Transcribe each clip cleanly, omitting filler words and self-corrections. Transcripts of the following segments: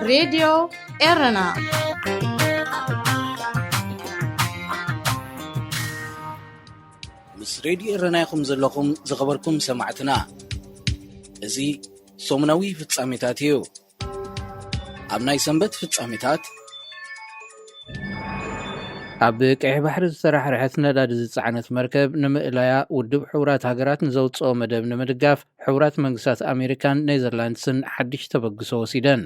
راديو إيرنا مس راديو إيرنا يخم زلكم زخبركم سمعتنا ازي سومناوي ፍጻሜታትዩ ኣብ ናይ ሰንበት ፍጻሜታት ኣብ ቀይ ባሕሪ ዝተራሕርሐት ነዳዲ ዝጸዓነት መርከብ ንምእላያ ውድብ ሕቡራት ሃገራት ንዘውጽኦ መደብ ንምድጋፍ ሕቡራት መንግስታት ኣሜሪካን ኔዘርላንድስን ሓድሽ ተበግሶ ወሲደን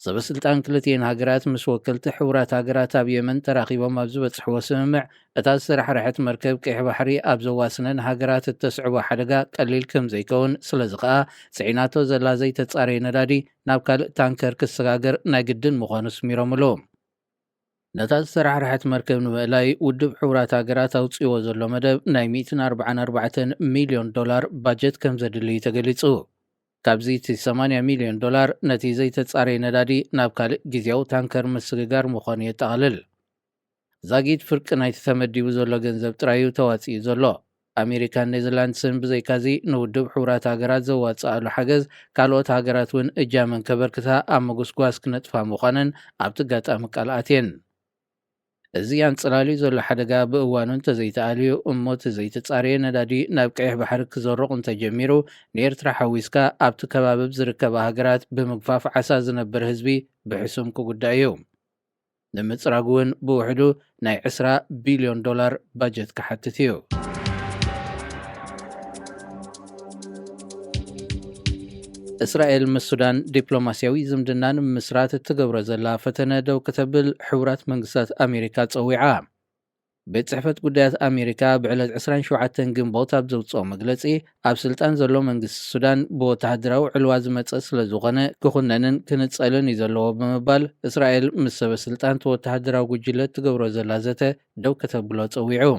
ሰበስልጣን ክልቲአን ሃገራት ምስ ወከልቲ ሕቡራት ሃገራት ኣብ የመን ተራኺቦም ኣብ ዝበጽሕዎ ስምምዕ እታ ዝተራሕርሐት መርከብ ቀይ ባሕሪ ኣብ ዘዋስነን ሃገራት እተስዕቦ ሓደጋ ቀሊል ከም ዘይከውን ስለዚ ከዓ ጽዒናቶ ዘላ ዘይተጻረየ ነዳዲ ናብ ካልእ ታንከር ክሰጋገር ናይ ግድን ምዃኑ ስሚሮምሉ ነታ ዝተራሕርሐት መርከብ ንምእላይ ውድብ ሕቡራት ሃገራት ኣውፅዎ ዘሎ መደብ ናይ 144 ሚልዮን ዶላር ባጀት ከም ዘድልዩ ተገሊጹ ካብዚ $80 ሚልዮን ነቲ ዘይተጻረየ ነዳዲ ናብ ካልእ ጊዜያዊ ታንከር ምስግጋር ምዃኑ የጠቓልል ዛጊድ ፍርቂ ናይቲ ተመዲቡ ዘሎ ገንዘብ ጥራዩ ተዋፂኡ ዘሎ ኣሜሪካን ኔዘርላንድስን ብዘይካዚ ንውድብ ሕቡራት ሃገራት ዘዋፅኣሉ ሓገዝ ካልኦት ሃገራት እውን እጃመን ከበርክታ ኣብ መጉስጓስ ክነጥፋ ምዃነን ኣብቲ ጋጣሚ ቃልኣትየን እዚ ኣንጽላልዩ ዘሎ ሓደጋ ብእዋኑን ተዘይተኣልዩ እሞት ዘይተጻረየ ነዳዲ ናብ ቀይሕ ባሕሪ ክዘርቕ እንተጀሚሩ ንኤርትራ ሓዊስካ ኣብቲ ከባቢ ዝርከባ ሃገራት ብምግፋፍ ዓሳ ዝነብር ህዝቢ ብሕሱም ክጉዳእ እዩ ንምጽራግ እውን ብውሕዱ ናይ $20 ቢልዮን ባጀት ክሓትት እዩ እስራኤል ምስ ሱዳን ዲፕሎማስያዊ ዝምድናን ምስራት እትገብሮ ዘላ ፈተነ ደው ከተብል ሕቡራት መንግስታት ኣሜሪካ ጸዊዓ ቤት ጽሕፈት ጉዳያት ኣሜሪካ ብዕለት 27 ግንቦት ኣብ ዘውፅኦ መግለጺ ኣብ ስልጣን ዘሎ መንግስቲ ሱዳን ብወተሃደራዊ ዕልዋ ዝመጸ ስለ ዝኾነ ክኹነንን ክንጸልን እዩ ዘለዎ ብምባል እስራኤል ምስ ሰበስልጣን ወተሃደራዊ ጉጅለ ትገብሮ ዘላ ዘተ ደው ከተብሎ ጸዊዑ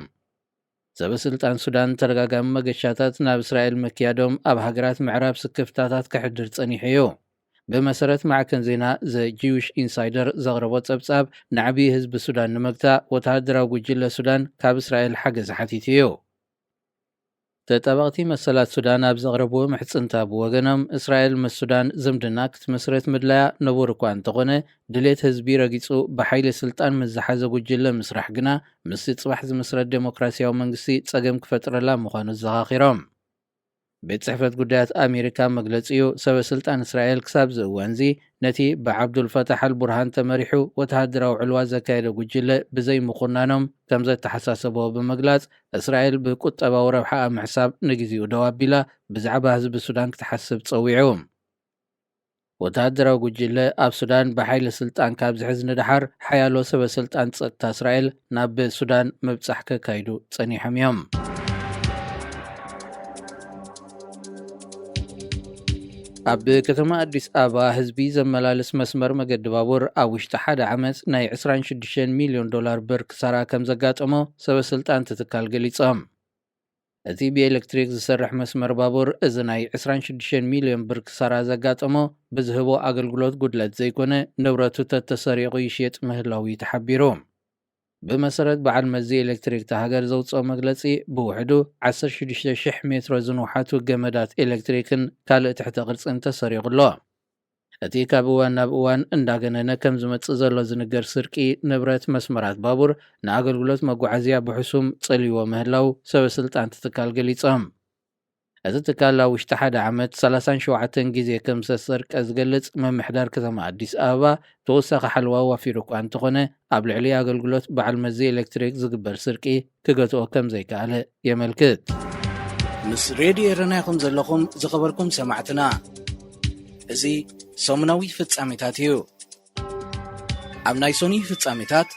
ሰበስልጣን ሱዳን ተረጋጋሚ መገሻታት ናብ እስራኤል መክያዶም ኣብ ሃገራት ምዕራብ ስክፍታታት ከሕድር ጸኒሑ እዩ ብመሰረት ማዕከን ዜና ዘ ጂዊሽ ኢንሳይደር ዘቕረቦ ጸብጻብ ንዓብዪ ህዝቢ ሱዳን ንምግታእ ወተሃደራዊ ጉጅለ ሱዳን ካብ እስራኤል ሓገዝ ሓቲቱ እዩ ተጠባቕቲ መሰላት ሱዳን ኣብ ዘቕረብዎ ምሕጽንታ ብወገኖም እስራኤል ምስ ሱዳን ዝምድና ክትመስረት ምድላያ ነቡር እኳ እንተኾነ ድሌት ህዝቢ ረጊጹ ብሓይሊ ስልጣን ምዝሓዘ ጉጅለ ምስራሕ ግና ምስ ጽባሕ ዝመስረት ዴሞክራሲያዊ መንግስቲ ጸገም ክፈጥረላ ምዃኑ ዘኻኺሮም ቤት ጽሕፈት ጉዳያት ኣሜሪካ መግለጺኡ ሰበስልጣን እስራኤል ክሳብ ዝእዋንዚ ነቲ ብዓብዱልፈታሕ አልቡርሃን ተመሪሑ ወተሃደራዊ ዕልዋ ዘካየደ ጉጅለ ብዘይ ምኹናኖም ከም ዘተሓሳሰቦ ብምግላጽ እስራኤል ብቁጠባዊ ረብሓ ምሕሳብ ንግዚኡ ደው ኣቢላ ብዛዕባ ህዝቢ ሱዳን ክትሓስብ ጸዊዑ ወተሃደራዊ ጉጅለ ኣብ ሱዳን ብሓይሊ ስልጣን ካብ ዝሕዝ ንድሓር ሓያሎ ሰበስልጣን ጸጥታ እስራኤል ናብ ሱዳን ምብጻሕ ከካይዱ ጸኒሖም እዮም ኣብ ከተማ አዲስ አበባ ህዝቢ ዘመላልስ መስመር መገዲ ባቡር ኣብ ውሽጢ ሓደ ዓመት ናይ $26 ሚልዮን ብር ክሳራ ከም ዘጋጠሞ ሰበስልጣን ትካል ገሊጾም እቲ ብኤሌክትሪክ ዝሰርሕ መስመር ባቡር እዚ ናይ $26 ሚልዮን ብር ክሳራ ዘጋጠሞ ብዝህቦ ኣገልግሎት ጉድለት ዘይኮነ ንብረቱ ተሰሪቑ ይሽየጥ ምህላው ተሓቢሩ ብመሰረት በዓል መዚ ኤሌክትሪክ ተሃገር ዘውፅኦ መግለጺ ብውሕዱ 16,000 ሜትሮ ዝንውሓቱ ገመዳት ኤሌክትሪክን ካልእ ትሕተ ቅርጽን ተሰሪቑሎ እቲ ካብ እዋን ናብ እዋን እንዳገነነ ከም ዝመጽእ ዘሎ ዝንገር ስርቂ ንብረት መስመራት ባቡር ንኣገልግሎት መጓዓዝያ ብሕሱም ጸልይዎ ምህላው ሰበስልጣን ትካል ገሊጾም እዚ ትካል ኣብ ውሽጢ ሓደ ዓመት 37 ግዜ ከም ዝተሰርቀ ዝገልጽ መምሕዳር ከተማ አዲስ አበባ ተወሳኺ ሓልዋ ዋፊሩ እኳ እንተኾነ ኣብ ልዕሊ ኣገልግሎት በዓል መዚ ኤሌክትሪክ ዝግበር ስርቂ ክገትኦ ከም ዘይከኣለ የመልክት ምስ ሬድዮ ኤርናይኹም ዘለኹም ዝኸበርኩም ሰማዕትና እዚ ሰሙናዊ ፍጻሜታት እዩ ኣብ ናይ ሶኒ ፍጻሜታት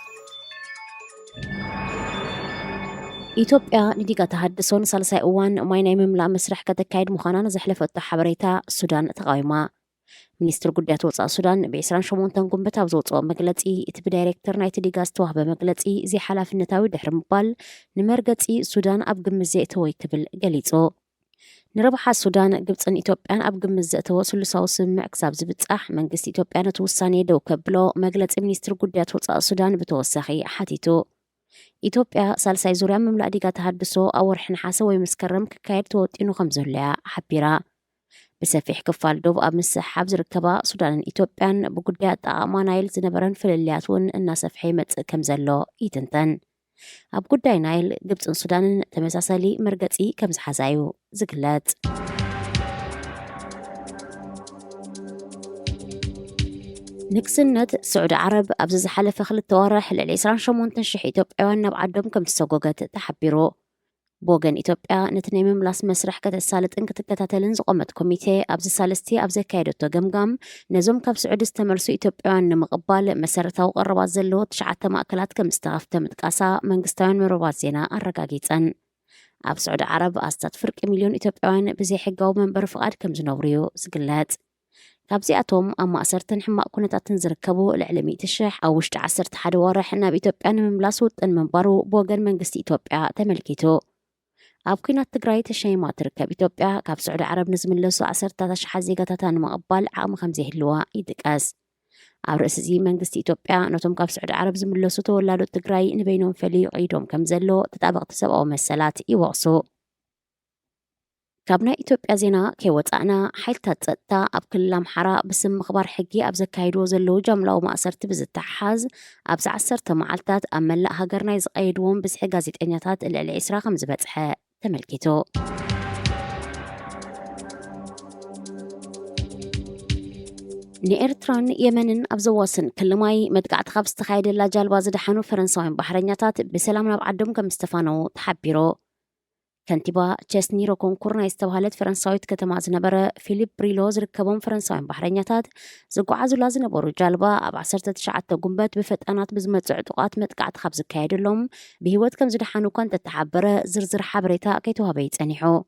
ኢትዮጵያ ንዲጋ ተሃድሶን ሳልሳይ እዋን ማይ ናይ ምምላእ መስርሕ ከተካይድ ምዃናን ዘሕለፈቶ ሓበሬታ ሱዳን ተቃዊማ ሚኒስትር ጉዳያት ወፃኢ ሱዳን ብ28 ግንቦት ኣብ ዘውፅኦ መግለጺ እቲ ብዳይሬክተር ናይቲ ዲጋ ዝተዋህበ መግለጺ ዘይሓላፍነታዊ ድሕሪ ምባል ንመርገጺ ሱዳን ኣብ ግምት ዘእተወ ክብል ገሊጹ ንረብሓ ሱዳን ግብፅን ኢትዮጵያን ኣብ ግምት ዘእተወ ስሉሳዊ ስምምዕ ክሳብ ዝብጻሕ መንግስቲ ኢትዮጵያ ነቲ ውሳነ ደው ከብሎ መግለጺ ሚኒስትር ጉዳያት ወፃኢ ሱዳን ብተወሳኺ ሓቲቱ ኢትዮጵያ ሳልሳይ ዙርያ ምምላእ ዲጋ ተሃድሶ ኣብ ወርሒ ነሓሰ ወይ መስከረም ክካየድ ተወጢኑ ከም ዘለያ ሓቢራ بسفيح كفال دوب أب مسحاب زركبا سودان إثيوبيان بقديات أما نايل زنبرن فللياتون الناس فحي متس كمزلو يتنتن أب قداي نايل قبت سودان تمساسلي مرقتي كمز حزايو زقلات نكسنت سعود عرب أبزز حلف خل التوارح للعسران شمون تنشح إثيوبيان نبعدهم كم تسوقت تحبيرو بوغن إثيوبيا نتني مملاس مسرح كتسالت إنك تكتاتلن زقمت كوميتي أبز سالستي أبز كايدو تجمجم نزوم كاب سعود استمرسو إثيوبيان نمقبال مسرتا وقربات زلو تشعت مأكلات كم استغفت متقاسا منقستان مربات زينا الرقاقيتن أب سعود عرب أستاد فرق مليون إثيوبيان بزي حقاو منبر فقاد كم زنوريو زقلات كابزي أتوم أما أسرتن حما كنتاتن زركبو العلمي تشرح أو وشت عسرت حد وارحنا بإثيوبيان مملاسو تن منبرو بوغن منقست إثيوبيا تملكيتو أب كينات تقراي تشيما تركب إثيوبيا كاب سعود عرب نزملسو عسرتا تشحا زيغتاتان مقبال عام 5 هلوا يدقاس أب رئيس زي منقست إثيوبيا نوتم كاب سعود عرب زملسو تولادو تقراي نبينهم فلي قيدهم كمزلو تتابق تسبقو مسالات يوقسو كابنا إثيوبيا زينا كي وطعنا حيلتات تا أب كل أمحرا بسم مخبار حقي أب زكايدو زلو جملو ما أسرت بزتحاز أب زعسرت معلتات أملا هاجرنا يزقايدوهم بسحي غازيت إنياتات اللي العسرا 5 بتحا تملكيتو نيرتران يمنن أبزواسن كل ماي مدقعت خبز تخايد الله جالبا زدحانو فرنساوين بحرينياتات بسلامنا بعدهم كم استفانو تحبيرو كنتيبا تشسنيرو كونكورنا يستوهالت فرنساويت كتما زنبرة فيليب بريلوز ركبون فرنساوين بحرينياتات زقعازو لازن بورو جالبا أب 19 قنبات بفتقانات بزمت عطوقات مدقعت خبز كايد اللهم بهوات كم زدحانو كانت تحبرة زرزر حبريتا كيتوها بيت أنيحو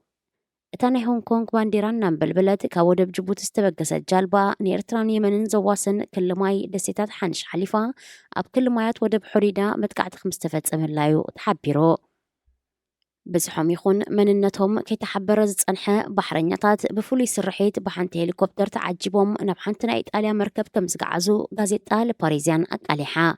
تاني هونغ كونغ بانديران نمبل بلد كاودب جبوت استبقست جالبا نيرتران يمنن زواسن كل ماي دسيتات حنش حليفة أب كل مايات ودب حريدا مدقعت 5 فتسمن لايو تحبيرو بزحوم يخون مننتهم كي تحبر زصنحة بحرينياتات بفولي سرحيت بحانت هليكوبتر تعجبهم نبحانتنا إيطاليا مركب كمزقعزو غازيتا لباريزيان أكاليحا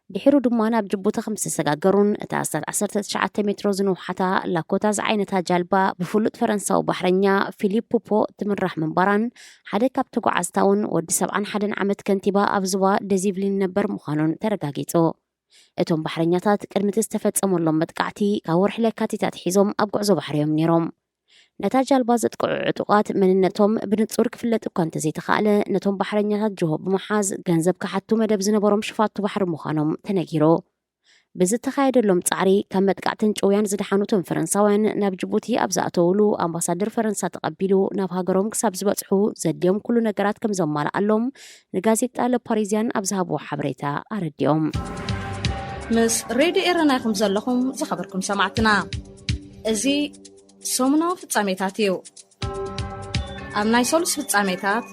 دحيرو دمانا بجبوتا 5 سقاقرون تأستاد 19 مترو زنو حتى لاكوتا زعينتا جالبا بفولوت فرنسا وبحرينيا فيليب بوبو تمرح من بران حدا كابتقو عزتاون ودي 7 حدا عمد كنتيبا أبزوا دزيفلين نبر مخانون ترقاقيتو እቶም ባሕረኛታት ቅድሚ ዝተፈጸመሎም መጥቃዕቲ ካብ ወርሒ ለካቲታት ሒዞም ኣብ ጉዕዞ ባሕርዮም ነይሮም ነታ ጃልባ ዘጥቅዑ ዕጡቃት መንነቶም ብንጹር ክፍለጥ እኳ እንተዘይተኻእለ ነቶም ባሕረኛታት ጅሆ ብምሓዝ ገንዘብ ክሓቱ መደብ ዝነበሮም ሽፋቱ ባሕሪ ምዃኖም ተነጊሮ ብዝተኻየደሎም ጻዕሪ ካብ መጥቃዕትን ጭውያን ዝደሓኑቶም ፈረንሳውያን ናብ ጅቡቲ ኣብ ዝኣተውሉ ኣምባሳደር ፈረንሳ ተቐቢሉ ናብ ሃገሮም ክሳብ ዝበጽሑ ዘድዮም ኩሉ ነገራት ከም ዘማልኣሎም ንጋዜጣ ለፓሪዝያን ኣብ ዝሃብዎ ሓበሬታ ኣረዲኦም مس راديو إيرنا يخم زلهم زخبركم سمعتنا ازي سومنا في التساميتاتيو ام نايسولس في التساميتات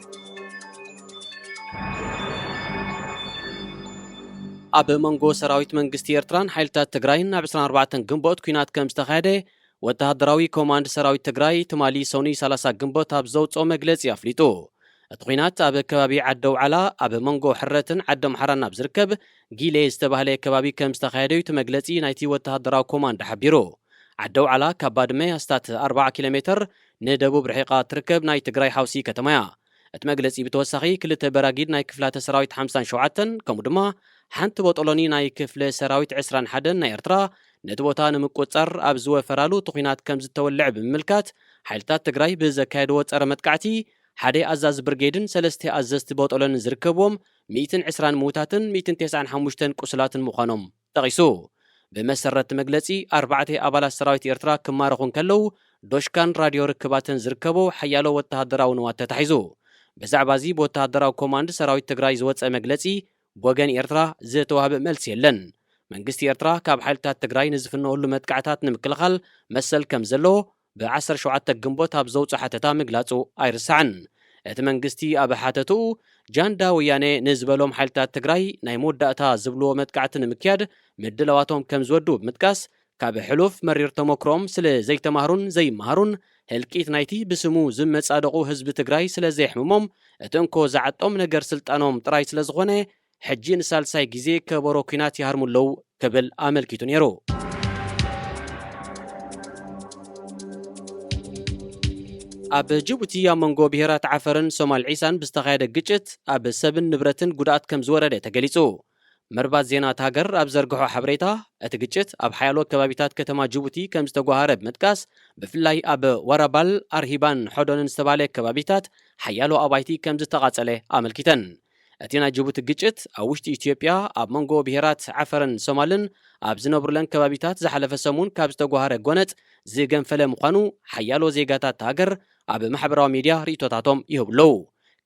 أب منغو سراويت منغستي إرتران حيلتات تقراين ناب 24 قنبوت كوينات كم استخاده وتهدراوي كوماند سراويت تقراي تمالي سوني 30 قنبوت أبزوت أو مجلس يافليتو التقوينات أب كبابي عدو على أب منغو حرتن عدم حرنا بزركب جيلي استبهلي كبابي كم استخاده يتمجلسي نايتي وتهدراو كوماند حبيرو عدو على كباد مي استات 4 كيلومتر ندبو برحيقة تركب ناي تقراي حوسي كتمايا اتمجلسي بتوسخي كل تبراجيد ناي كفلات سراويت 50 شوعتن كمدما حنت بطولوني ناي كفل سراويت 20 حدن ناي إرترا ندبوتا نمقوصر أب زوفرالو تقوينات كم زتولع بملكات حيلتات تقراي بزكايدو وصر متقعتي حدي أزاز برغيدن سلستي أزاز بطولون زركبهم 120 موتاتن 295 قسلاتن مخانم تغيسو بمسرت مجلسي 4 أبالات سراويت إرترا كمارخون كلو دوشكان راديو ركباتن زركبو حيالو وتهدراو نوات تتحيزو بزعبازي بوتهدراو كوماند سراويت تقراي زوص مجلسي بوغن إرترا زتوهب ملس يلن منغستي إرترا كاب حالتات تقراي نزفنو هلو متقعتات نمكلخل مسل كم زلو ب10 شوعات قنبوت هبزوت حتتا مقلاصو ايرسعن ات منغستي اب حاتتو جاندا ويانه نزبلوم حالتات تقراي ناي موداتا زبلو متقعتن مكياد مدلواتهم كم زودو بمتقاس كاب حلوف مرير تموكروم سلا زي تمهرون زي مهرون هلكيت نايتي بسمو زم صادقو حزب تقراي سلا زي حمموم اتنكو زعطوم نجر سلطانوم طراي سلا زغونه حجين سالساي غيزي كبرو كينات يهرملو كبل املكيتو نيرو ኣብ ጅቡቲ ኣብ መንጎ ብሄራት ዓፈርን ሶማል ዒሳን ብዝተኻየደ ግጭት ኣብ ሰብን ንብረትን ጉድኣት ከም ዝወረደ ተገሊጹ። መርባት ዜናት ሃገር ኣብ ዘርግሖ ሓበሬታ እቲ ግጭት ኣብ ሓያሎ ከባቢታት ከተማ ጅቡቲ ከም ዝተጓሃረ ብምጥቃስ ብፍላይ ኣብ ወረባል ኣርሂባን ሖዶንን ዝተባለ ከባቢታት ሓያሎ ኣባይቲ ከም ዝተቓጸለ ኣመልኪተን። እቲ ናይ ጅቡቲ ግጭት ኣብ ውሽጢ ኢትዮጵያ ኣብ መንጎ ብሄራት ዓፈርን ሶማልን ኣብ ዝነብሩለን ከባቢታት ዝሓለፈ ሰሙን ካብ ዝተጓሃረ ጎነፅ ዝገንፈለ ምዃኑ ሓያሎ ዜጋታት ሃገር ኣብ ማሕበራዊ ሚድያ ርእቶታቶም ይህብለው።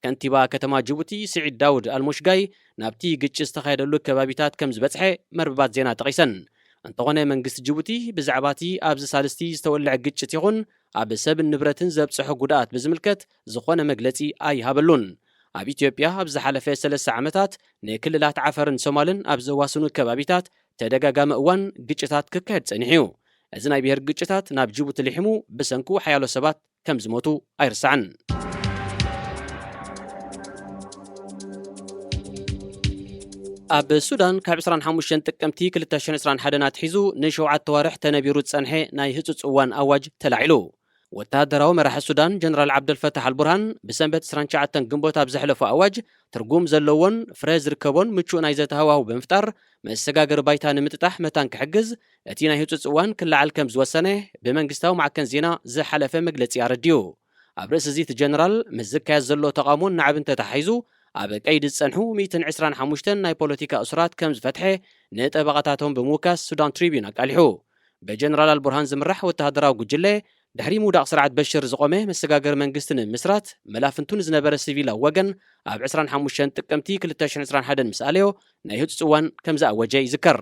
ከንቲባ ከተማ ጅቡቲ ስዒድ ዳውድ ኣልሙሽጋይ ናብቲ ግጭት ዝተኻየደሉ ከባቢታት ከም ዝበጽሐ መርበባት ዜና ጠቒሰን። እንተኾነ መንግስቲ ጅቡቲ ብዛዕባ እቲ ኣብዚ ሳልስቲ ዝተወልዐ ግጭት ይኹን ኣብ ሰብን ንብረትን ዘብጽሖ ጉድኣት ብዝምልከት ዝኾነ መግለጺ ኣይሃበሉን። ኣብ ኢትዮጵያ ኣብ ዝሓለፈ 3 ዓመታት ንክልላት ዓፈርን ሶማልን ኣብ ዘዋስኑ ከባቢታት ተደጋጋሚ እዋን ግጭታት ክካየድ ጸኒሑ እዩ። እዚ ናይ ብሄር ግጭታት ናብ ጅቡቲ ልሒሙ ብሰንኩ ሓያሎ ሰባት ከም ዝሞቱ ኣይርስዓን። ኣብ ሱዳን ካብ 25 ጥቅምቲ 2021 ኣትሒዙ ን7 ወርሕ ተነቢሩ ዝጸንሐ ናይ ህጹጽ እዋን ኣዋጅ ተላዒሉ። ወተሃደራዊ መራሒ ሱዳን ጀነራል ዓብደልፈታሕ አልቡርሃን ብሰንበት 29 ግንቦት ኣብ ዘሕለፉ ኣዋጅ ትርጉም ዘለዎን ፍረ ዝርከቦን ምቹእ ናይ ዘተሃዋህው ብምፍጣር መሰጋገር ባይታ ንምጥጣሕ መታን ክሕግዝ እቲ ናይ ህጹጽ እዋን ክለዓል ከም ዝወሰነ ብመንግስታዊ ማዕከን ዜና ዝሓለፈ መግለጺ ኣረድዩ። ኣብ ርእሲ እዚ ጀነራል ምስ ዝካየድ ዘሎ ተቃውሞን ናዕብን ተታሒዙ ኣብ ቀይዲ ዝጸንሑ 125 ናይ ፖለቲካ እስራት ከም ዝፈትሐ ንጠበቓታቶም ብምውካስ ሱዳን ትሪቢዩን ኣቃሊሑ። ብጀነራል አልቡርሃን ዝምራሕ ወተሃደራዊ ጉጅለ ድሕሪ ምውዳቕ ስርዓት በሽር ዝቆመ መሰጋገር መንግስትን ምስራት መላፍንቱን ዝነበረ ሲቪላዊ ወገን ኣብ 25 ጥቅምቲ 2021 ምስ ኣልዮ ናይ ህጹጽ እዋን ከም ዝኣወጀ ይዝከር።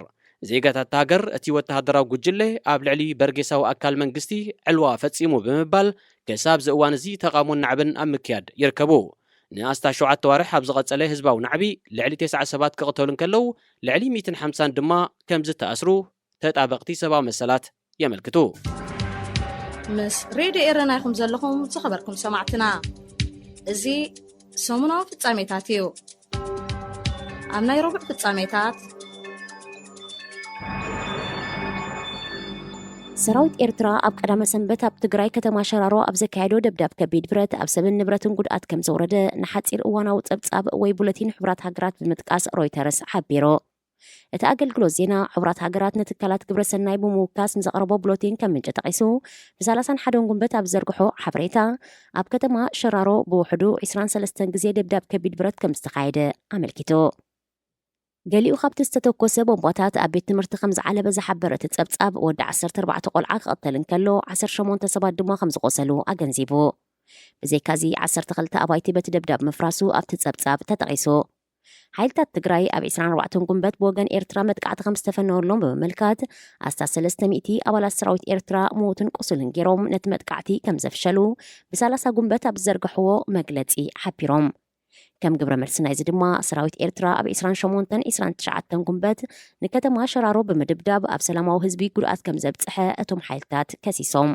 ዜጋታት ሃገር እቲ ወተሃደራዊ ጉጅለ ኣብ ልዕሊ በርጌሳዊ ኣካል መንግስቲ ዕልዋ ፈጺሙ ብምባል ክሳብ ዝእዋን እዚ ተቃውሞን ናዕብን ኣብ ምክያድ ይርከቡ። ንኣስታ 7 ወርሕ ኣብ ዝቐጸለ ህዝባዊ ናዕቢ ልዕሊ 9 ሰባት ክቕተሉ እንከለዉ ልዕሊ 150 ድማ ከም ዝተኣስሩ ተጣበቕቲ ሰብኣዊ መሰላት የመልክቱ። ምስ ሬድዮ ኤረና ይኹም ዘለኹም ዝኸበርኩም ሰማዕትና እዚ ሰሙናዊ ፍጻሜታት እዩ። ኣብ ናይ ረቡዕ ፍጻሜታት ሰራዊት ኤርትራ ኣብ ቀዳመ ሰንበት ኣብ ትግራይ ከተማ ሸራሮ ኣብ ዘካየዶ ደብዳብ ከቢድ ብረት ኣብ ሰብን ንብረትን ጉድኣት ከም ዘውረደ ንሓፂር እዋናዊ ጸብጻብ ወይ ቡለቲን ሕብራት ሃገራት ብምጥቃስ ሮይተርስ ሓቢሩ። እቲ ኣገልግሎት ዜና ሕብራት ሃገራት ንትካላት ግብረ ሰናይ ብምውካስ ንዘቕረቦ ቡለቲን ከም ምንጭ ጠቒሱ ብ31 ግንቦት ኣብ ዘርግሖ ሓበሬታ ኣብ ከተማ ሸራሮ ብውሕዱ 23 ግዜ ደብዳብ ከቢድ ብረት ከም ዝተኻየደ ኣመልኪቱ። ገሊኡ ካብቲ ዝተተኮሰ ቦምባታት ኣብ ቤት ትምህርቲ ከም ዝዓለበ ዝሓበረ እቲ ጸብጻብ ወዲ 14 ቆልዓ ክቕተል እንከሎ 18 ሰባት ድማ ከም ዝቆሰሉ ኣገንዚቡ። ብዘይካዚ 12 ኣባይቲ በቲ ደብዳብ ምፍራሱ ኣብቲ ጸብጻብ ተጠቒሱ። ሓይልታት ትግራይ ኣብ 24 ግንቦት ብወገን ኤርትራ መጥቃዕቲ ከም ዝተፈነወሎም ብምምልካት ኣስታ 300 ኣባላት ሰራዊት ኤርትራ ሞትን ቁስልን ገይሮም ነቲ መጥቃዕቲ ከም ዘፍሸሉ ብ30 ግንቦት ኣብ ዘርግሕዎ መግለጺ ሓቢሮም። ከም ግብረ መልሲ ናይዚ ድማ ሰራዊት ኤርትራ ኣብ 28-29 ግንቦት ንከተማ ሸራሮ ብምድብዳብ ኣብ ሰላማዊ ህዝቢ ጉድኣት ከም ዘብጽሐ እቶም ሓይልታት ከሲሶም።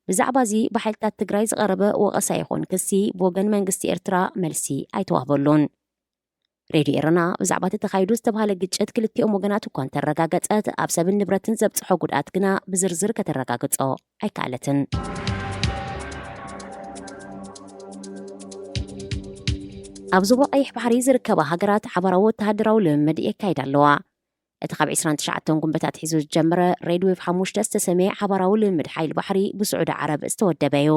ብዛዕባ እዚ ብሓይልታት ትግራይ ዝቐረበ ወቐሳ ይኹን ክሲ ብወገን መንግስቲ ኤርትራ መልሲ ኣይተዋህበሉን። ሬድዮ ኤረና ብዛዕባ እቲ ተኻይዱ ዝተባሃለ ግጭት ክልቲኦም ወገናት እኳ እንተረጋገጸት ኣብ ሰብን ንብረትን ዘብጽሖ ጉድኣት ግና ብዝርዝር ከተረጋግጾ ኣይከኣለትን። ኣብ ዞባ ቀይሕ ባሕሪ ዝርከባ ሃገራት ሓበራዊ ወተሃደራዊ ልምምድ የካይዳ ኣለዋ። እቲ ካብ 29 ግንቦት ኣትሒዙ ዝጀመረ ሬድዌቭ 5 ዝተሰመየ ሓበራዊ ልምምድ ሓይሊ ባሕሪ ብስዑድ ዓረብ ዝተወደበ እዩ።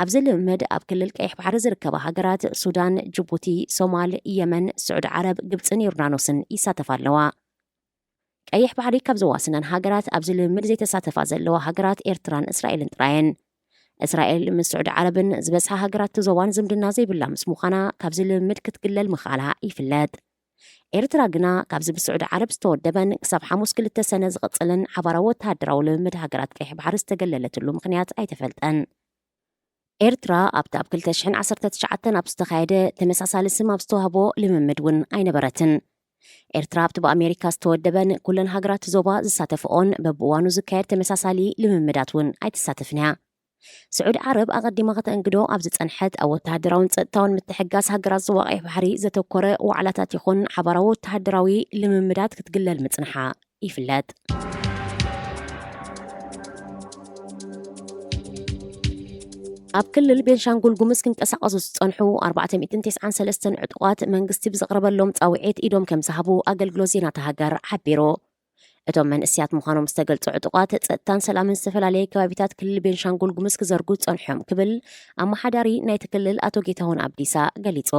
ኣብዚ ልምምድ ኣብ ክልል ቀይሕ ባሕሪ ዝርከባ ሃገራት ሱዳን፣ ጅቡቲ፣ ሶማል፣ የመን፣ ስዑድ ዓረብ፣ ግብፅን ዮርዳኖስን ይሳተፋ ኣለዋ። ቀይሕ ባሕሪ ካብ ዘዋስነን ሃገራት ኣብዚ ልምምድ ዘይተሳተፋ ዘለዋ ሃገራት ኤርትራን እስራኤልን ጥራየን። እስራኤል ምስ ስዑድ ዓረብን ዝበፅሓ ሃገራት ዞባን ዝምድና ዘይብላ ምስ ምዃና ካብዚ ልምምድ ክትግለል ምኽኣላ ይፍለጥ። ኤርትራ ግና ካብዚ ብስዑድ ዓረብ ዝተወደበን ክሳብ 5 ሰነ ዝቕፅልን ሓበራዊ ወተሃደራዊ ልምምድ ሃገራት ቀይሕ ባሕሪ ዝተገለለትሉ ምኽንያት ኣይተፈልጠን። ኤርትራ ኣብቲ ኣብ 2019 ኣብ ዝተኻየደ ተመሳሳሊ ስም ኣብ ዝተዋህቦ ልምምድ እውን ኣይነበረትን። ኤርትራ ኣብቲ ብኣሜሪካ ዝተወደበን ኩለን ሃገራት ዞባ ዝሳተፍኦን በብእዋኑ ዝካየድ ተመሳሳሊ ልምምዳት እውን ኣይትሳተፍን እያ። ስዑድ ዓረብ ኣቐዲማ ከተእንግዶ ኣብ ዝጸንሐት ኣብ ወተሃደራውን ጸጥታውን ምትሕጋዝ ሃገራት ዞባ ቀይሕ ባሕሪ ዘተኮረ ዋዕላታት ይኹን ሓበራዊ ወተሃደራዊ ልምምዳት ክትግለል ምጽንሓ ይፍለጥ። ኣብ ክልል ቤንሻንጉል ጉሙዝ ክንቀሳቀሱ ዝጸንሑ 493 ዕጡቃት መንግስቲ ብዘቕረበሎም ጻውዒት ኢዶም ከም ዝሃቡ ኣገልግሎት ዜና ተሃገር ሓቢሩ። እቶም መንእስያት ምዃኖም ዝተገልጹ ዕጡቃት ጸጥታን ሰላምን ዝተፈላለየ ከባቢታት ክልል ቤንሻንጉል ጉሙዝ ክዘርጉ ጸንሖም ክብል ኣመሓዳሪ ናይቲ ክልል ኣቶ ጌታሁን ኣብዲሳ ገሊጹ።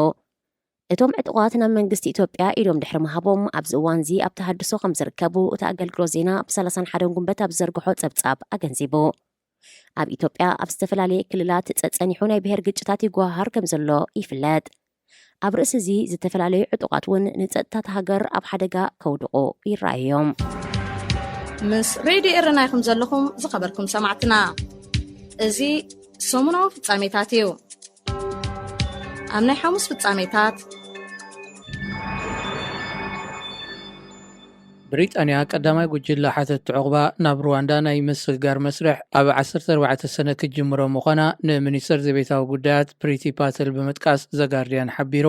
እቶም ዕጡቃት ናብ መንግስቲ ኢትዮጵያ ኢዶም ድሕሪ ምሃቦም ኣብዚ እዋን እዚ ኣብ ተሃድሶ ከም ዝርከቡ እቲ ኣገልግሎት ዜና ብ31 ጉንበት ኣብ ዘርግሖ ጸብጻብ ኣገንዚቡ። ኣብ ኢትዮጵያ ኣብ ዝተፈላለየ ክልላት ጸጸኒሑ ናይ ብሔር ግጭታት ይጓሃር ከም ዘሎ ይፍለጥ። ኣብ ርእሲ እዚ ዝተፈላለዩ ዕጡቃት እውን ንጸጥታ ሃገር ኣብ ሓደጋ ከውድቑ ይረኣዮም። ምስ ሬድዮ ኤረና ኢኹም ዘለኹም ዝኸበርኩም ሰማዕትና እዚ ሰሙናዊ ፍጻሜታት እዩ። ኣብ ናይ ሐሙስ ፍጻሜታት ብሪጣንያ ቀዳማይ ጉጅለ ሓተት ዕቑባ ናብ ሩዋንዳ ናይ ምስግጋር መስርሕ ኣብ 14 ሰነ ክጅምሮ ምዃና ንሚኒስትር ዘቤታዊ ጉዳያት ፕሪቲ ፓተል ብምጥቃስ ዘጋርድያን ሓቢሩ።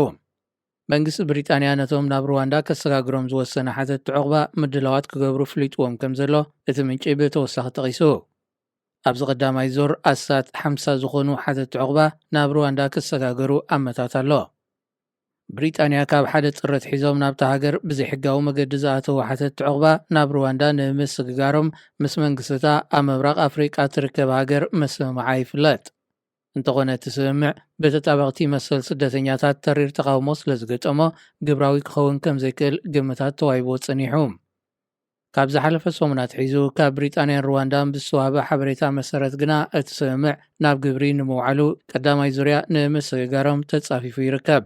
መንግስቲ ብሪጣንያ ነቶም ናብ ሩዋንዳ ከሰጋግሮም ዝወሰነ ሓተት ዕቑባ ምድላዋት ክገብሩ ፍሊጥዎም ከም ዘሎ እቲ ምንጪ ብተወሳኺ ጠቒሱ። ኣብዚ ቀዳማይ ዞር ኣሳት 50 ዝኾኑ ሓተት ዕቑባ ናብ ሩዋንዳ ከሰጋገሩ ኣመታት ኣሎ። ብሪጣንያ ካብ ሓደ ጥረት ሒዞም ናብታ ሃገር ብዘይሕጋዊ መገዲ ዝኣተዉ ሓተት ዕቑባ ናብ ሩዋንዳ ንምስግጋሮም ምስ መንግስትታ ኣብ ምብራቕ ኣፍሪቃ ትርከብ ሃገር መስምምዓ ይፍለጥ። እንተኾነ እቲ ስምምዕ ብተጣበቕቲ መሰል ስደተኛታት ተሪር ተቃውሞ ስለ ዝገጠሞ ግብራዊ ክኸውን ከም ዘይክእል ግምታት ተዋሂቦ ጸኒሑ። ካብ ዝሓለፈ ሰሙናት ሒዙ ካብ ብሪጣንያን ሩዋንዳን ብዝተዋህበ ሓበሬታ መሰረት ግና እቲ ስምምዕ ናብ ግብሪ ንምውዓሉ ቀዳማይ ዙርያ ንምስግጋሮም ተጻፊፉ ይርከብ።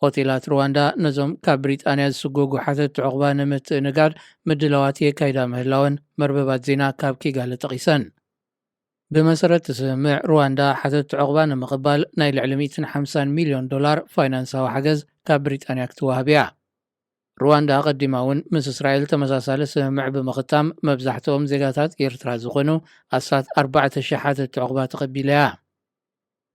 ሆቴላት ሩዋንዳ ነዞም ካብ ብሪጣንያ ዝስጎጉ ሓተት ዕቑባ ንምትእንጋድ ምድላዋት የካይዳ ምህላውን መርበባት ዜና ካብ ኪጋለ ጠቒሰን። ብመሰረት ስምምዕ ሩዋንዳ ሓተት ዕቑባ ንምቕባል ናይ ልዕሊ $150 ሚልዮን ፋይናንሳዊ ሓገዝ ካብ ብሪጣንያ ክትወሃብ እያ። ሩዋንዳ ቀዲማ እውን ምስ እስራኤል ተመሳሳለ ስምምዕ ብምኽታም መብዛሕትኦም ዜጋታት ኤርትራ ዝኾኑ ኣሳት 4,000 ሓተት ዕቑባ ተቐቢላ እያ።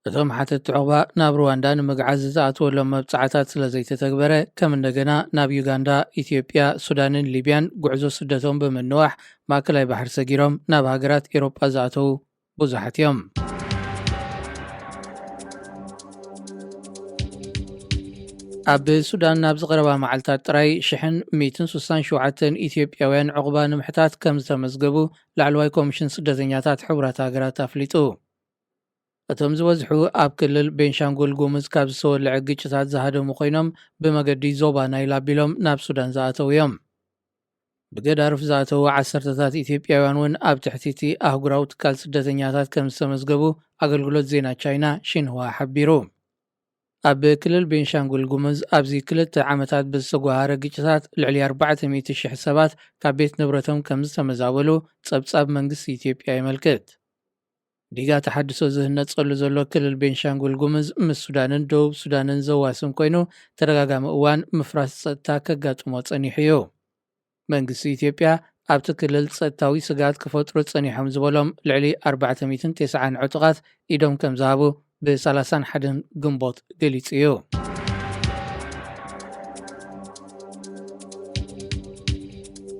እቶም ሓተት ዕቑባ ናብ ሩዋንዳ ንምግዓዝ ዝኣትወሎም መብጻዕታት ስለ ዘይተተግበረ ከም እንደገና ናብ ዩጋንዳ፣ ኢትዮጵያ፣ ሱዳንን ሊብያን ጉዕዞ ስደቶም ብምንዋሕ ማእከላይ ባሕሪ ሰጊሮም ናብ ሃገራት ኤሮጳ ዝኣተዉ ብዙሓት እዮም። ኣብ ሱዳን ናብ ዝቐረባ መዓልታት ጥራይ 167 ኢትዮጵያውያን ዕቑባ ንምሕታት ከም ዝተመዝገቡ ላዕለዋይ ኮሚሽን ስደተኛታት ሕቡራት ሃገራት ኣፍሊጡ። እቶም ዝበዝሑ ኣብ ክልል ቤንሻንጉል ጉሙዝ ካብ ዝተወልዐ ግጭታት ዝሃደሙ ኮይኖም ብመገዲ ዞባ ናይል ኣቢሎም ናብ ሱዳን ዝኣተው እዮም። ብገዳርፍ ዝኣተዉ 10ታት ኢትዮጵያውያን እውን ኣብ ትሕቲቲ ኣህጉራዊ ትካል ስደተኛታት ከም ዝተመዝገቡ ኣገልግሎት ዜና ቻይና ሺንህዋ ሓቢሩ። ኣብ ክልል ቤንሻንጉል ጉሙዝ ኣብዚ 2 ዓመታት ብዝተጓሃረ ግጭታት ልዕሊ 400,000 ሰባት ካብ ቤት ንብረቶም ከም ዝተመዛበሉ ጸብጻብ መንግስቲ ኢትዮጵያ ይመልክት። ዲጋ ተሓድሶ ዝህነጸሉ ዘሎ ክልል ቤንሻንጉል ጉሙዝ ምስ ሱዳንን ደቡብ ሱዳንን ዘዋስን ኮይኑ ተደጋጋሚ እዋን ምፍራስ ጸጥታ ከጋጥሞ ጸኒሑ እዩ። መንግስቲ ኢትዮጵያ ኣብቲ ክልል ጸጥታዊ ስጋት ክፈጥሩ ጸኒሖም ዝበሎም ልዕሊ 490 ዕጡቃት ኢዶም ከም ዝሃቡ ብ31 ግንቦት ገሊጹ እዩ።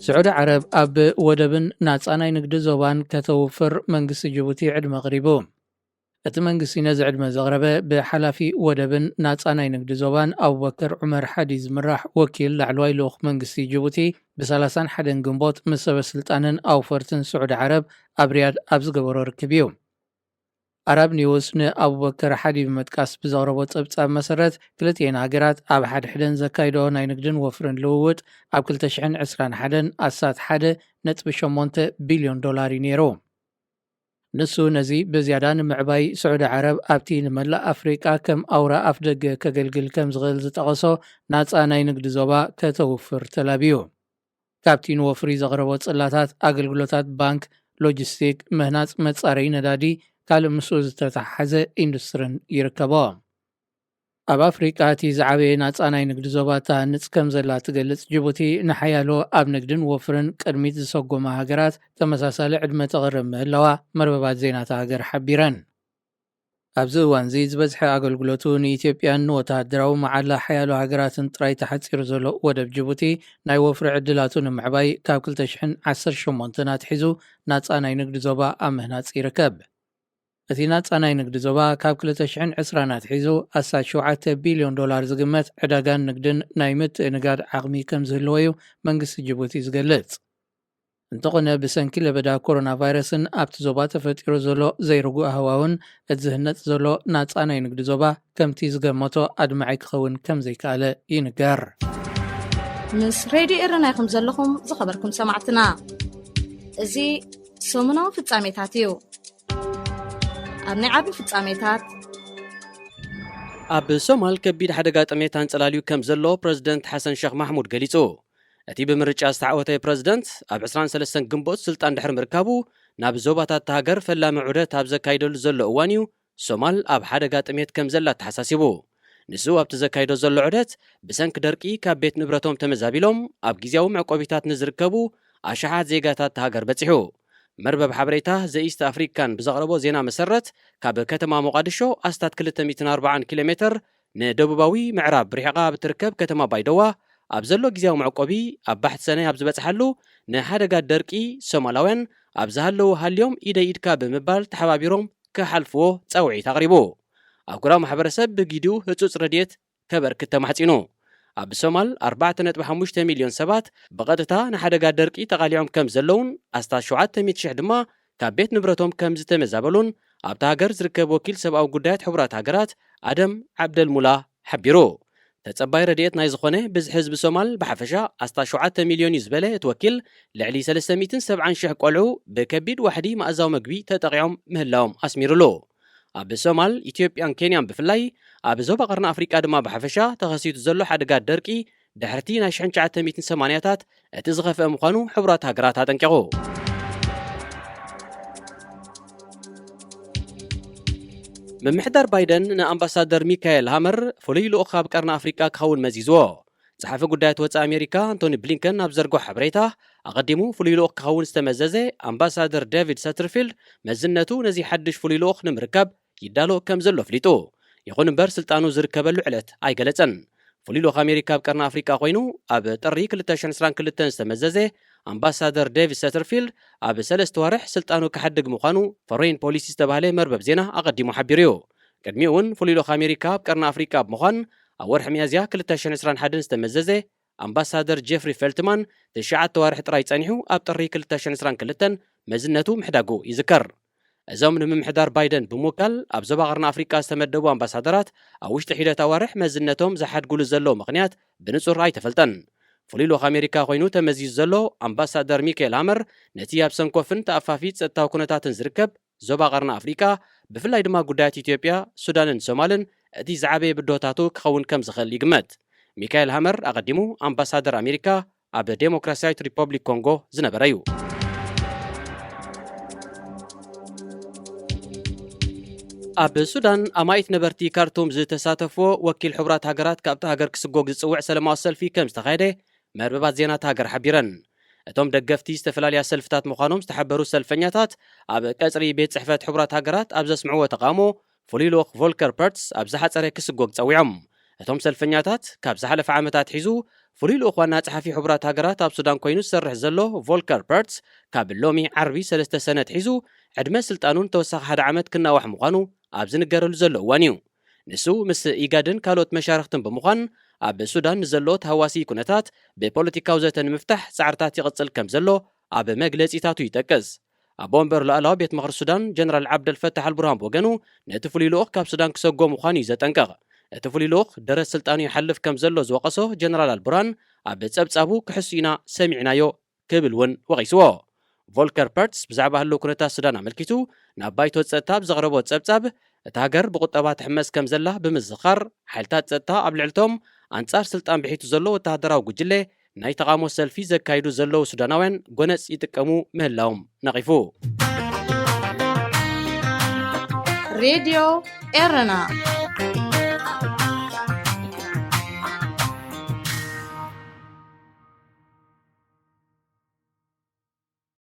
ስዑድ ዓረብ ኣብ ወደብን ናጻ ናይ ንግዲ ዞባን ከተውፍር መንግስቲ ጅቡቲ ዕድመ ቕሪቡ። እቲ መንግስቲ ነዚ ዕድመ ዘቕረበ ብሓላፊ ወደብን ናጻ ናይ ንግዲ ዞባን ኣቡበከር ዑመር ሓዲ ዝምራሕ ወኪል ላዕለዋይ ልኡኽ መንግስቲ ጅቡቲ ብ31 ግንቦት ምስ ሰበስልጣንን ኣውፈርትን ስዑድ ዓረብ ኣብ ሪያድ ኣብ ዝገበሮ ርክብ እዩ። ኣረብ ኒውስ ንኣቡበከር ሓዲ ብምጥቃስ ብዘቕረቦ ጸብጻብ መሰረት ክልቲአን ሃገራት ኣብ ሓድሕደን ዘካይዶ ናይ ንግድን ወፍርን ልውውጥ ኣብ 2021 ኣሳት 1.8 ቢልዮን ዶላር እዩ ነይሩ። ንሱ ነዚ ብዝያዳ ንምዕባይ ስዑድ ዓረብ ኣብቲ ንመላእ ኣፍሪቃ ከም ኣውራ ኣፍ ደገ ከገልግል ከም ዝኽእል ዝጠቐሶ ናጻ ናይ ንግዲ ዞባ ከተውፍር ተላብዩ። ካብቲ ንወፍሪ ዘቕረቦ ጽላታት ኣገልግሎታት ባንክ፣ ሎጂስቲክ፣ ምህናፅ መጻረይ ነዳዲ ካልእ ምስኡ ዝተተሓሓዘ ኢንዱስትሪን ይርከቦ። ኣብ ኣፍሪቃ እቲ ዝዓበየ ናጻ ናይ ንግዲ ዞባ ተሃንጽ ከም ዘላ ትገልጽ ጅቡቲ ንሓያሎ ኣብ ንግድን ወፍርን ቅድሚት ዝሰጎማ ሃገራት ተመሳሳሊ ዕድመ ተቕርብ ምህላዋ መርበባት ዜናታ ሃገር ሓቢረን። ኣብዚ እዋን እዚ ዝበዝሐ ኣገልግሎቱ ንኢትዮጵያን ወተሃደራዊ መዓላ ሓያሎ ሃገራትን ጥራይ ተሓፂሩ ዘሎ ወደብ ጅቡቲ ናይ ወፍሪ ዕድላቱ ንምዕባይ ካብ 2018 ኣትሒዙ ናጻ ናይ ንግዲ ዞባ ኣብ ምህናፅ ይርከብ። እቲ ናጻናይ ንግዲ ዞባ ካብ 2020 ኣትሒዙ ኣሳት $7 ቢልዮን ዝግመት ዕዳጋን ንግድን ናይ ምትእንጋድ ዓቕሚ ከም ዝህልዎ እዩ መንግስቲ ጅቡቲ ዝገልጽ። እንተኾነ ብሰንኪ ለበዳ ኮሮና ቫይረስን ኣብቲ ዞባ ተፈጢሩ ዘሎ ዘይርጉእ ሃዋውን እቲ ዝህነፅ ዘሎ ናጻናይ ንግዲ ዞባ ከምቲ ዝገመቶ ኣድማዓይ ክኸውን ከም ዘይከኣለ ይንገር። ምስ ሬድዮ ኤረና ኢኹም ዘለኹም ዝኸበርኩም ሰማዕትና እዚ ሰሙናዊ ፍጻሜታት እዩ። ኣብ ናይ ዓቢ ፍጻሜታት ኣብ ሶማል ከቢድ ሓደጋ ጥሜት አንጸላልዩ ከም ዘሎ ፕረዚደንት ሓሰን ሼኽ ማሕሙድ ገሊጹ። እቲ ብምርጫ ዝተዓወተ ፕረዚደንት ኣብ 23 ግንቦት ስልጣን ድሕሪ ምርካቡ ናብ ዞባታት ሃገር ፈላሚ ዑደት ኣብ ዘካይደሉ ዘሎ እዋን እዩ ሶማል ኣብ ሓደጋ ጥሜት ከም ዘላ ተሓሳሲቡ። ንሱ ኣብቲ ዘካይዶ ዘሎ ዑደት ብሰንኪ ደርቂ ካብ ቤት ንብረቶም ተመዛቢሎም ኣብ ግዜያዊ መዕቆቢታት ንዝርከቡ ኣሽሓት ዜጋታት ሃገር በፂሑ። መርበብ ሓበሬታ ዘኢስት ኣፍሪካን ብዘቕረቦ ዜና መሰረት ካብ ከተማ ሞቃዲሾ ኣስታት 240 ኪሎ ሜትር ንደቡባዊ ምዕራብ ሪሕቓ ብትርከብ ከተማ ባይደዋ ኣብ ዘሎ ግዜያዊ መዕቆቢ ኣብ ባሕቲ ሰነይ ኣብ ዝበፅሓሉ ንሓደጋ ደርቂ ሶማላውያን ኣብ ዝሃለዉ ሃልዮም ኢደኢድካ ብምባል ተሓባቢሮም ክሓልፍዎ ፀውዒት ኣቕሪቡ። ኣብ ኩራ ማሕበረሰብ ብጊዲኡ ህፁፅ ረድኤት ከበርክት ተማሕፂኑ። ኣብ ሶማል 4.5 ሚልዮን ሰባት ብቐጥታ ንሓደጋ ደርቂ ተቓሊዖም ከም ዘለውን ኣስታት 700,000 ድማ ካብ ቤት ንብረቶም ከም ዝተመዛበሉን ኣብቲ ሃገር ዝርከብ ወኪል ሰብኣዊ ጉዳያት ሕቡራት ሃገራት ኣደም ዓብደልሙላ ሓቢሩ። ተጸባይ ረድኤት ናይ ዝኾነ ብዝሒ ህዝቢ ሶማል ብሓፈሻ ኣስታት 7 ሚልዮን እዩ ዝበለ እቲ ወኪል ልዕሊ 370,000 ቆልዑ ብከቢድ ዋሕዲ ማእዛዊ ምግቢ ተጠቂዖም ምህላዎም ኣስሚሩሉ። ኣብ ሶማል ኢትዮጵያን ኬንያን ብፍላይ ኣብ ዞባ ቀርኒ ኣፍሪቃ ድማ ብሓፈሻ ተኸሲቱ ዘሎ ሓደጋ ደርቂ ድሕርቲ ናይ 1980ታት እቲ ዝኸፍአ ምዃኑ ሕቡራት ሃገራት ኣጠንቂቑ። ምምሕዳር ባይደን ንኣምባሳደር ሚካኤል ሃመር ፍሉይ ልኡኽ ኣብ ቀርኒ ኣፍሪቃ ክኸውን መዚዝዎ። ጸሓፊ ጉዳያት ወፃኢ ኣሜሪካ አንቶኒ ብሊንከን ኣብ ዘርጎ ሓበሬታ ኣቐዲሙ ፍሉይ ልኡኽ ክኸውን ዝተመዘዘ ኣምባሳደር ዴቪድ ሰተርፊልድ መዝነቱ ነዚ ሓድሽ ፍሉይ ልኡኽ ንምርካብ ይዳሎ ከም ዘሎ ፍሊጡ። ይኹን እምበር ስልጣኑ ዝርከበሉ ዕለት ኣይገለጸን። ፍሉይ ልኡኽ ኣሜሪካ ኣብ ቀርኒ ኣፍሪቃ ኮይኑ ኣብ ጥሪ 2022 ዝተመዘዘ ኣምባሳደር ዴቪድ ሰተርፊልድ ኣብ 3 ወርሕ ስልጣኑ ክሓድግ ምዃኑ ፎሬን ፖሊሲ ዝተባህለ መርበብ ዜና ኣቐዲሙ ሓቢሩ እዩ። ቅድሚኡ እውን ፍሉይ ልኡኽ ኣሜሪካ ኣብ ቀርኒ ኣፍሪቃ ብምዃን ኣብ ወርሒ ሚያዝያ 2021 ዝተመዘዘ ኣምባሳደር ጄፍሪ ፌልትማን 9 ወርሒ ጥራይ ጸኒሑ ኣብ ጥሪ 2022 መዝነቱ ምሕዳጉ ይዝከር። እዞም ንምምሕዳር ባይደን ብምውካል ኣብ ዞባ ቀርኒ ኣፍሪቃ ዝተመደቡ ኣምባሳደራት ኣብ ውሽጢ ሒደት ኣዋርሕ መዝነቶም ዘሓድግሉ ዘሎ ምኽንያት ብንጹር ኣይተፈልጠን። ፍሉይ ልኡኽ ኣሜሪካ ኮይኑ ተመዚዙ ዘሎ ኣምባሳደር ሚካኤል ሃመር ነቲ ኣብ ሰንኮፍን ተኣፋፊት ጸጥታዊ ኩነታትን ዝርከብ ዞባ ቀርኒ ኣፍሪቃ ብፍላይ ድማ ጉዳያት ኢትዮጵያ፣ ሱዳንን ሶማልን እቲ ዝዓበየ ብድሆታቱ ክኸውን ከም ዝኽእል ይግመት። ሚካኤል ሃመር ኣቐዲሙ ኣምባሳደር ኣሜሪካ ኣብ ዴሞክራሲያዊት ሪፐብሊክ ኮንጎ ዝነበረ እዩ። ኣብ ሱዳን ኣማይት ነበርቲ ካርቱም ዝተሳተፍዎ ወኪል ሕቡራት ሃገራት ካብቲ ሃገር ክስጎግ ዝጽውዕ ሰላማዊ ሰልፊ ከም ዝተኻየደ መርበባት ዜናታት ሃገር ሓቢረን። እቶም ደገፍቲ ዝተፈላለያ ሰልፍታት ምዃኖም ዝተሓበሩ ሰልፈኛታት ኣብ ቀጽሪ ቤት ጽሕፈት ሕቡራት ሃገራት ኣብ ዘስምዕዎ ተቃውሞ ፍሉይ ልኡኽ ቮልከር ፐርትስ ኣብ ዝሓፀረ ክስጎግ ጸዊዖም። እቶም ሰልፈኛታት ካብ ዝሓለፈ ዓመታት ሒዙ ፍሉይ ልኡኽ ዋና ጸሓፊ ሕቡራት ሃገራት ኣብ ሱዳን ኮይኑ ዝሰርሕ ዘሎ ቮልከር ፐርትስ ካብ ሎሚ ዓርቢ 3 ሰነድ ሒዙ ዕድመ ስልጣኑን ተወሳኺ 1 ዓመት ክናዋሕ ምዃኑ ኣብ ዝንገረሉ ዘሎ እዋን እዩ። ንሱ ምስ ኢጋድን ካልኦት መሻርክትን ብምዃን ኣብ ሱዳን ንዘሎ ተሃዋሲ ኩነታት ብፖለቲካዊ ዘተ ንምፍታሕ ጻዕርታት ይቕጽል ከም ዘሎ ኣብ መግለጺታቱ ይጠቅስ። ኣብ ወንበር ላዕለዋይ ቤት ምኽሪ ሱዳን ጀነራል ዓብደልፈታሕ አልቡርሃን ብወገኑ ነቲ ፍሉይ ልኡኽ ካብ ሱዳን ክሰጎ ምዃኑ እዩ ዘጠንቀቕ። እቲ ፍሉይ ልኡኽ ደረስ ስልጣኑ ይሓልፍ ከም ዘሎ ዝወቐሶ ጀነራል አልቡርሃን ኣብ ጸብጻቡ ክሕሱ ኢና ሰሚዕናዮ ክብል እውን ወቒስዎ። ቮልከር ፐርትስ ብዛዕባ ህልው ኩነታት ሱዳን ኣመልኪቱ ናብ ባይቶ ጸጥታ ብዘቕረቦ ጸብጻብ እቲ ሃገር ብቁጠባ ትሕመስ ከም ዘላ ብምዝኻር ሓይልታት ጸጥታ ኣብ ልዕልቶም ኣንጻር ስልጣን ብሒቱ ዘሎ ወተሃደራዊ ጉጅለ ናይ ተቃውሞ ሰልፊ ዘካይዱ ዘለዉ ሱዳናውያን ጎነጽ ይጥቀሙ ምህላዎም ነቒፉ። ሬድዮ ኤረና